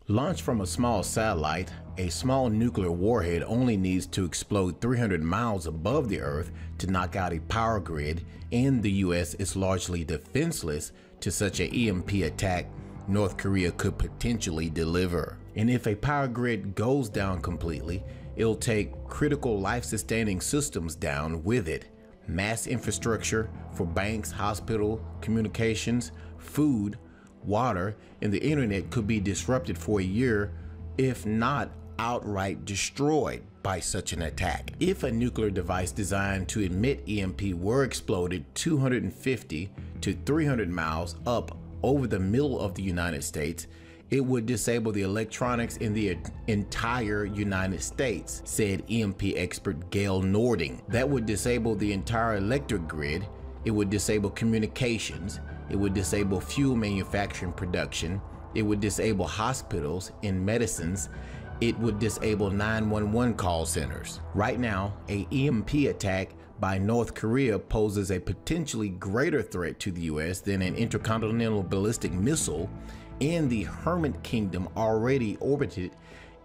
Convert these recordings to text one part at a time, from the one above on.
Launched from a small satellite, a small nuclear warhead only needs to explode 300 miles above the Earth to knock out a power grid, and the US is largely defenseless to such an EMP attack North Korea could potentially deliver. And if a power grid goes down completely, it'll take critical life-sustaining systems down with it. Mass infrastructure for banks, hospital, communications, food, water, and the internet could be disrupted for a year, if not outright destroyed by such an attack. If a nuclear device designed to emit EMP were exploded 250 to 300 miles up over the middle of the United States, it would disable the electronics in the entire United States, said EMP expert Gail Nording. That would disable the entire electric grid. It would disable communications. It would disable fuel manufacturing production. It would disable hospitals and medicines. It would disable 911 call centers. Right now, an EMP attack by North Korea poses a potentially greater threat to the US than an intercontinental ballistic missile, and the Hermit Kingdom already orbited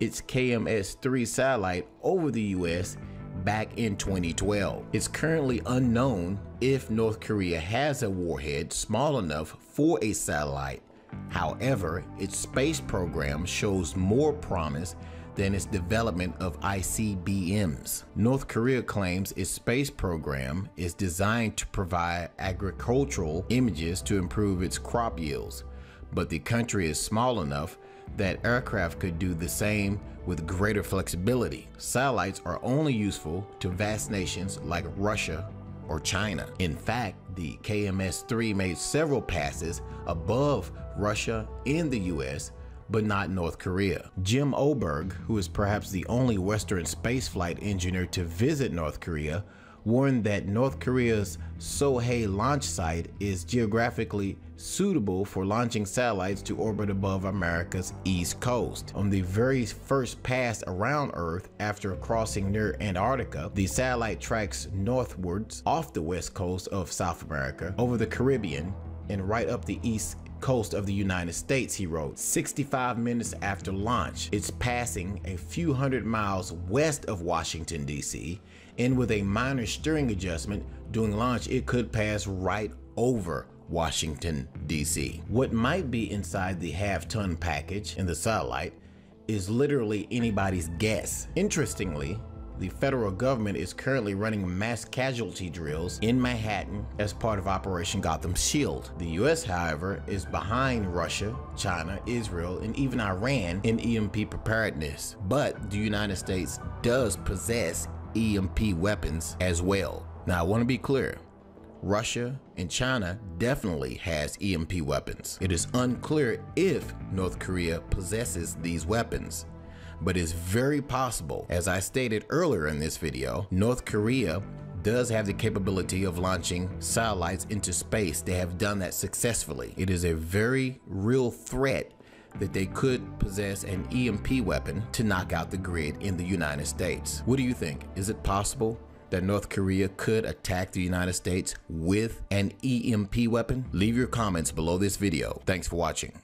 its KMS-3 satellite over the US back in 2012. It's currently unknown if North Korea has a warhead small enough for a satellite. However, its space program shows more promise than its development of ICBMs. North Korea claims its space program is designed to provide agricultural images to improve its crop yields, but the country is small enough that aircraft could do the same with greater flexibility. Satellites are only useful to vast nations like Russia or China. In fact, the KMS-3 made several passes above Russia and the US, but not North Korea. Jim Oberg, who is perhaps the only Western spaceflight engineer to visit North Korea, warned that North Korea's Sohae launch site is geographically suitable for launching satellites to orbit above America's east coast. On the very first pass around Earth after crossing near Antarctica, the satellite tracks northwards off the west coast of South America, over the Caribbean, and right up the east coast of the United States, he wrote. 65 minutes after launch, it's passing a few hundred miles west of Washington, D.C., and with a minor steering adjustment during launch, it could pass right over Washington, D.C. What might be inside the half-ton package in the satellite is literally anybody's guess. Interestingly, the federal government is currently running mass casualty drills in Manhattan as part of Operation Gotham Shield. The US, however, is behind Russia, China, Israel, and even Iran in EMP preparedness. But the United States does possess EMP weapons as well. Now, I want to be clear. Russia and China definitely has EMP weapons. It is unclear if North Korea possesses these weapons, but it's very possible. As I stated earlier in this video, North Korea does have the capability of launching satellites into space. They have done that successfully. It is a very real threat that they could possess an EMP weapon to knock out the grid in the United States. What do you think? Is it possible that North Korea could attack the United States with an EMP weapon? Leave your comments below this video. Thanks for watching.